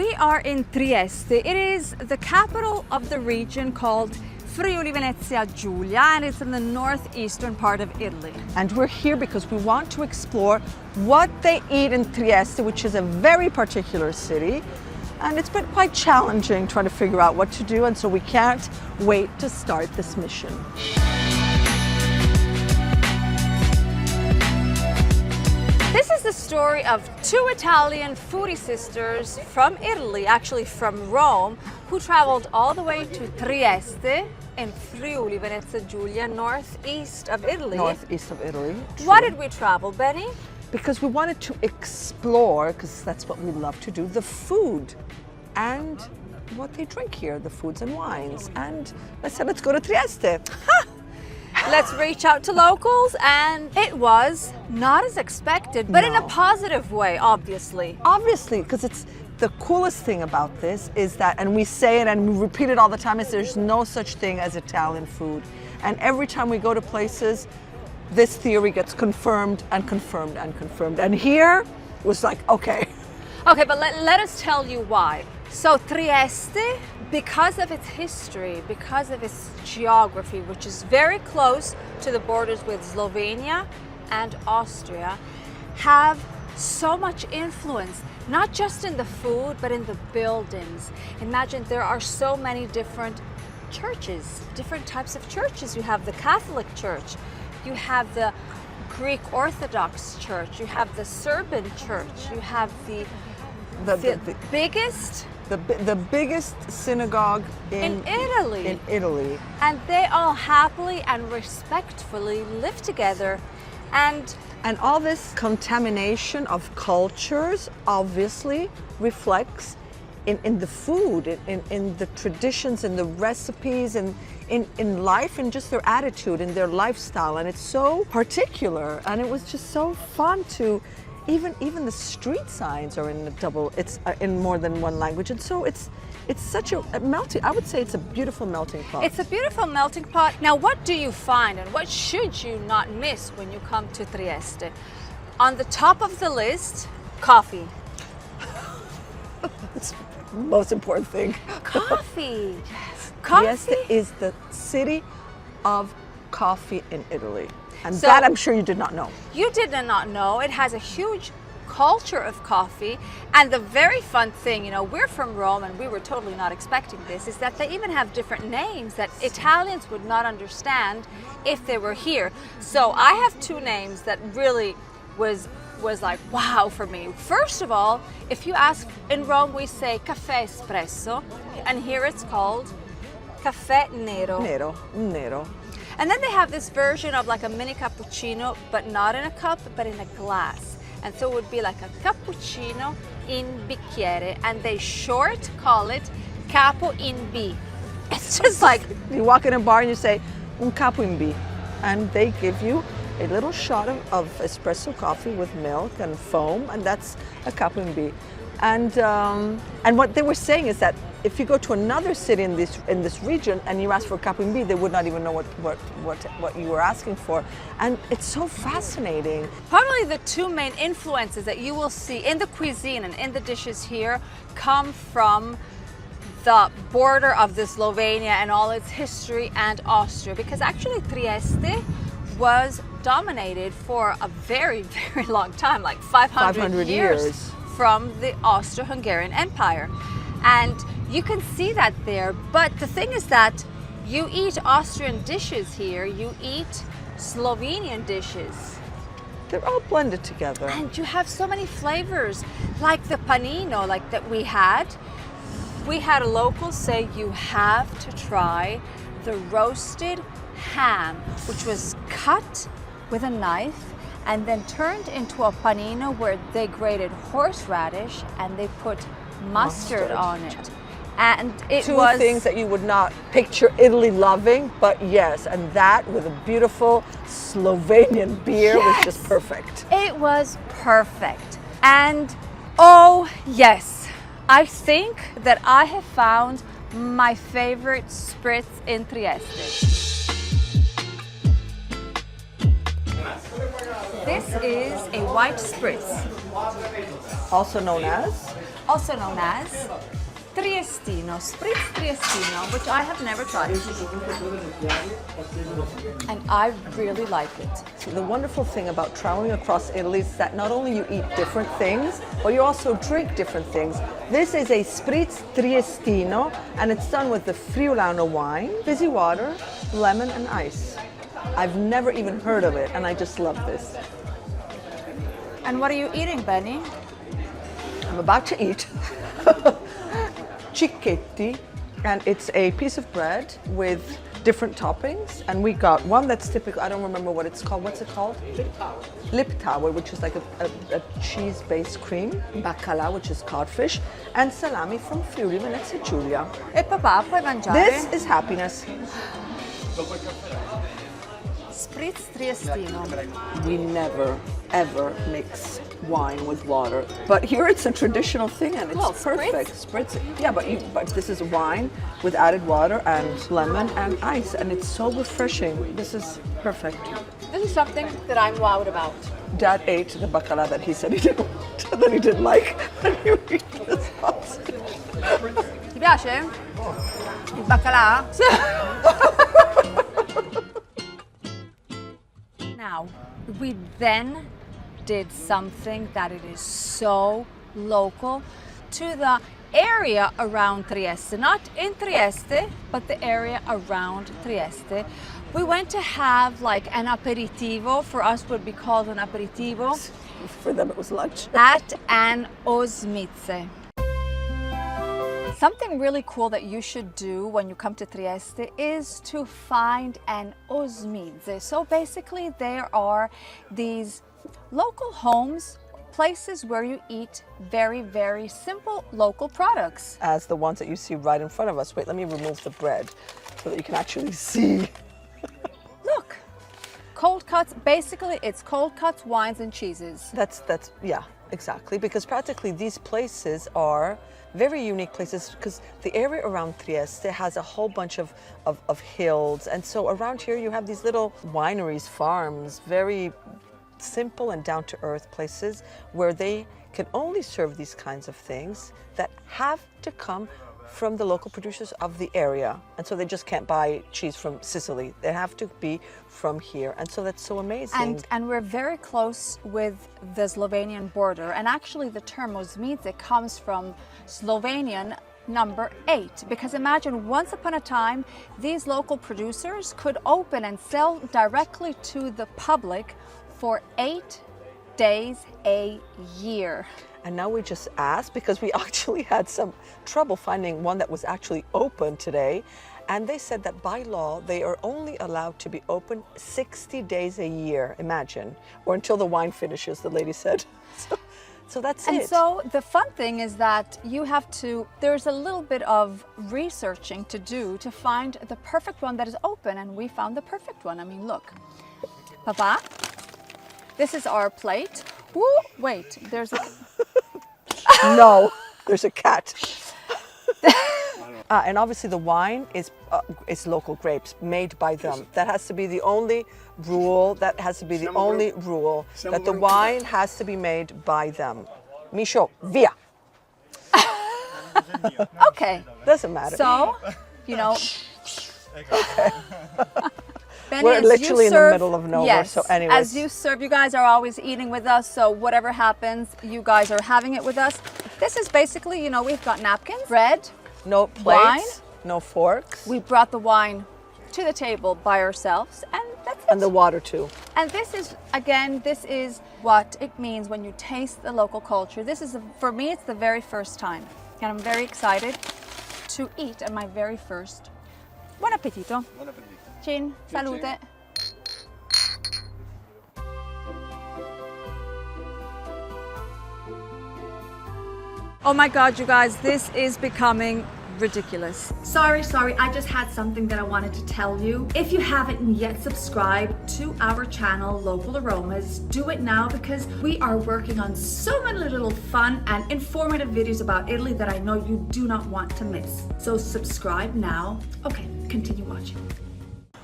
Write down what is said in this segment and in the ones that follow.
We are in Trieste. It is the capital of the region called Friuli Venezia Giulia, and it's in the northeastern part of Italy. And we're here because we want to explore what they eat in Trieste, which is a very particular city. And it's been quite challenging trying to figure out what to do, and so we can't wait to start this mission. This is the story of two Italian foodie sisters from Italy, actually from Rome, who traveled all the way to Trieste in Friuli Venezia Giulia, northeast of Italy. Northeast of Italy. True. Why did we travel, Benny? Because we wanted to explore, because that's what we love to do, the food and what they drink here, the foods and wines. And I said, let's go to Trieste. Let's reach out to locals, and it was not as expected, but in a positive way, obviously. Obviously, because it's the coolest thing about this is that, and we say it and we repeat it all the time, is there's no such thing as Italian food. And every time we go to places, this theory gets confirmed and confirmed and confirmed. And here it was like, okay. Okay, but let us tell you why. So Trieste, because of its history, because of its geography, which is very close to the borders with Slovenia and Austria, have so much influence, not just in the food, but in the buildings. Imagine there are so many different churches, different types of churches. You have the Catholic Church, you have the Greek Orthodox Church, you have the Serbian Church, you have the biggest synagogue in Italy. And they all happily and respectfully live together. And all this contamination of cultures obviously reflects in the food, in the traditions, in the recipes, and in life, and just their attitude and their lifestyle. And it's so particular, and it was just so fun to even the street signs are it's in more than one language. And so it's such a melting, I would say it's a beautiful melting pot. It's a beautiful melting pot. Now, what do you find, and what should you not miss when you come to Trieste? On the top of the list, coffee. It's the most important thing. Coffee. Yes. Coffee. Trieste is the city of coffee in Italy. And so, that I'm sure you did not know. You did not know. It has a huge culture of coffee. And the very fun thing, we're from Rome and we were totally not expecting this, is that they even have different names that Italians would not understand if they were here. So I have two names that really was like, wow for me. First of all, if you ask, in Rome we say caffè espresso, and here it's called caffè nero. Nero. And then they have this version of like a mini cappuccino, but not in a cup, but in a glass. And so it would be like a cappuccino in bicchiere, and they short call it capo in B. It's just like, you walk in a bar and you say un capo in B, and they give you a little shot of espresso coffee with milk and foam, and that's a capo in B. And what they were saying is that if you go to another city in this region and you ask for capo in B, they would not even know what you were asking for. And it's so fascinating. Probably the two main influences that you will see in the cuisine and in the dishes here come from the border of the Slovenia and all its history and Austria, because actually Trieste was dominated for a very, very long time, like 500 years from the Austro-Hungarian Empire. And you can see that there, but the thing is that you eat Austrian dishes here, you eat Slovenian dishes. They're all blended together. And you have so many flavors, like the panino, like that we had. We had a local say you have to try the roasted ham, which was cut with a knife and then turned into a panino where they grated horseradish and they put mustard on it. And it Two was things that you would not picture Italy loving, but yes, and that with a beautiful Slovenian beer was just perfect. It was perfect. And oh yes, I think that I have found my favorite spritz in Trieste. This is a white spritz, Also known as? also known as Triestino, spritz Triestino, which I have never tried. And I really like it. The wonderful thing about traveling across Italy is that not only you eat different things, but you also drink different things. This is a spritz Triestino, and it's done with the Friulano wine, fizzy water, lemon, and ice. I've never even heard of it, and I just love this. And what are you eating, Benny? I'm about to eat Chicchetti, and it's a piece of bread with different toppings, and we got one that's typical. I don't remember what it's called. What's it called? Liptauer, which is like a cheese-based cream, baccalà, which is codfish, and salami from Friuli Venezia Giulia. E papà, puoi mangiare? This is happiness. Spritz Triestino. We never, ever mix wine with water. But here it's a traditional thing and it's Well, perfect. Spritz. Yeah, but this is wine with added water and lemon and ice, and it's so refreshing. This is perfect. This is something that I'm wowed about. Dad ate the baccalà that he said he didn't want, that he didn't like. And he ate this sausage. Ti piace? Il baccalà? Now, we then did something that it is so local to the area around Trieste, not in Trieste, but the area around Trieste. We went to have like an aperitivo, for us would be called an aperitivo, For them it was lunch. at an Osmiza. Something really cool that you should do when you come to Trieste is to find an Osmiza. So basically there are these local homes, places where you eat very, very simple local products. As the ones that you see right in front of us. Wait, let me remove the bread so that you can actually see. Look, cold cuts, basically it's cold cuts, wines and cheeses. That's yeah, exactly. Because practically these places are very unique places because the area around Trieste has a whole bunch of hills. And so around here you have these little wineries, farms, very simple and down-to-earth places where they can only serve these kinds of things that have to come from the local producers of the area. And so they just can't buy cheese from Sicily. They have to be from here. And so that's so amazing. And we're very close with the Slovenian border. And actually the term Osmiza comes from Slovenian number 8. Because imagine once upon a time, these local producers could open and sell directly to the public for 8 days a year. And now we just asked because we actually had some trouble finding one that was actually open today. And they said that by law, they are only allowed to be open 60 days a year, imagine, or until the wine finishes, the lady said. So that's it. And so the fun thing is that there's a little bit of researching to do to find the perfect one that is open. And we found the perfect one. I mean, look, Papa, this is our plate. Woo, wait, there's a... No, there's a cat. And obviously the wine is local grapes made by them. That has to be the only rule. That has to be the only rule. That the wine has to be made by them. Misho, via. Okay. Doesn't matter. So, you know... Okay. Benny, We're literally in the middle of nowhere, yes, so anyways. As you serve, you guys are always eating with us, so whatever happens, you guys are having it with us. This is basically, you know, we've got napkins, bread, no plates, wine. No forks. We brought the wine to the table by ourselves, and that's it. And the water too. And this is, again, this is what it means when you taste the local culture. This is, for me, it's the very first time. And I'm very excited to eat at my very first. Buon appetito. Buon appetito. Chin, salute. Oh my God, you guys, this is becoming ridiculous. Sorry, I just had something that I wanted to tell you. If you haven't yet subscribed to our channel, Local Aromas, do it now because we are working on so many little fun and informative videos about Italy that I know you do not want to miss. So subscribe now. Okay, continue watching.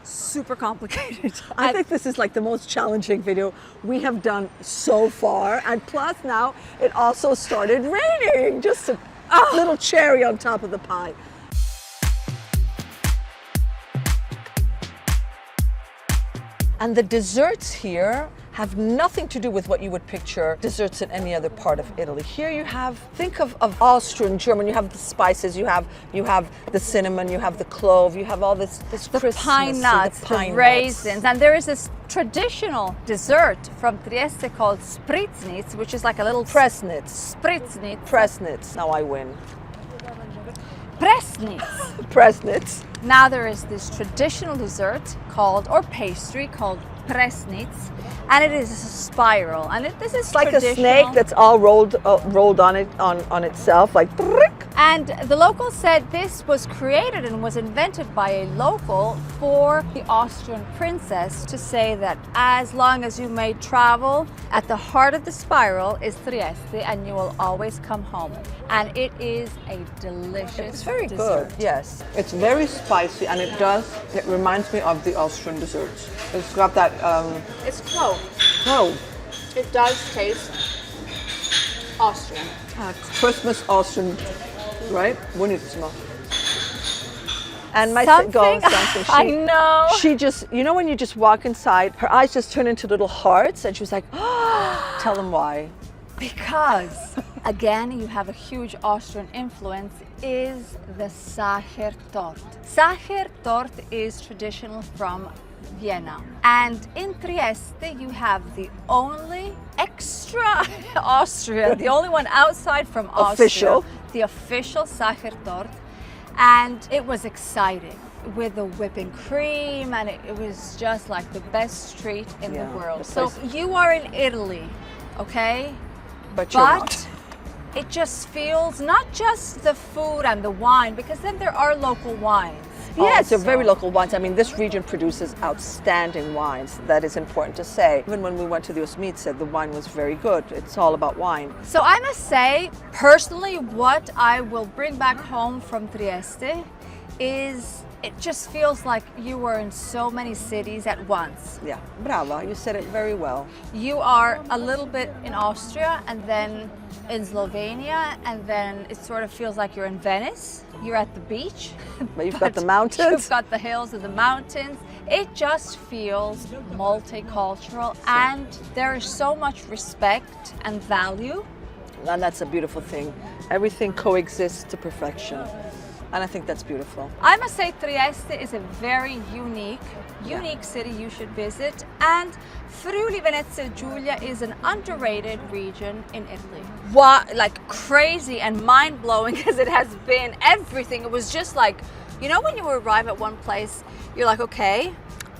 super complicated. I think this is like the most challenging video we have done so far. And plus now it also started raining. Just a little cherry on top of the pie. And the desserts here have nothing to do with what you would picture desserts in any other part of Italy. Here you have, think of Austrian, German, you have the spices, you have the cinnamon, you have the clove, you have all this The crispness, pine nuts, the raisins. And there is this traditional dessert from Trieste called Presnitz, which is like a little Presnitz. Presnitz. Now I win. Presnitz. Presnitz. Now there is this traditional dessert called, or pastry called Presnitz, and it is a spiral. And this is Like a snake that's all rolled on it on itself, like. And the locals said this was created and was invented by a local for the Austrian princess to say that as long as you may travel, at the heart of the spiral is Trieste and you will always come home. And it is a delicious It's very dessert. good, yes. It's very spicy and it reminds me of the Austrian desserts. It's got that, It's clove. oh, It does taste Austrian. Christmas Austrian, right? Buonissimo. And my Something, something. I know. She just, you know when you just walk inside, her eyes just turn into little hearts and she was like, tell them why. Because, again, you have a huge Austrian influence, is the Sachertorte. Sachertorte is traditional from Vienna. And in Trieste, you have the only extra Austrian, the only one outside from Austria. Official. The official Sachertorte. And it was exciting with the whipping cream, and it was just like the best treat in the world. So you are in Italy, okay? But you're not. It just feels not just the food and the wine, because then there are local wines. Yes, they're also. very local wines. I mean, this region produces outstanding wines. That is important to say. Even when we went to the Osmiza, the wine was very good. It's all about wine. So I must say, personally, what I will bring back home from Trieste is it just feels like you were in so many cities at once. Yeah, brava, you said it very well. You are a little bit in Austria and then in Slovenia, and then it sort of feels like you're in Venice. You're at the beach. But you've got the mountains. You've got the hills and the mountains. It just feels multicultural, and there is so much respect and value. And that's a beautiful thing. Everything coexists to perfection. And I think that's beautiful. I must say Trieste is a very unique city you should visit, and Friuli Venezia Giulia is an underrated region in Italy. What, like crazy and mind-blowing as it has been, everything, it was just like, you know when you arrive at one place, you're like, okay,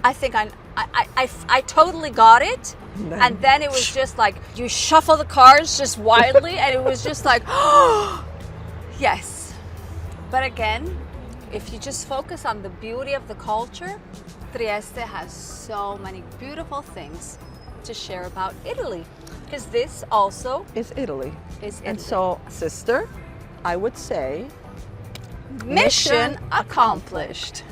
I think I totally got it. And then it was just like, you shuffle the cards just wildly, and it was just like, oh, yes. But again, if you just focus on the beauty of the culture, Trieste has so many beautiful things to share about Italy. Because this also is Italy. And Italy. so, sister, I would say, mission accomplished.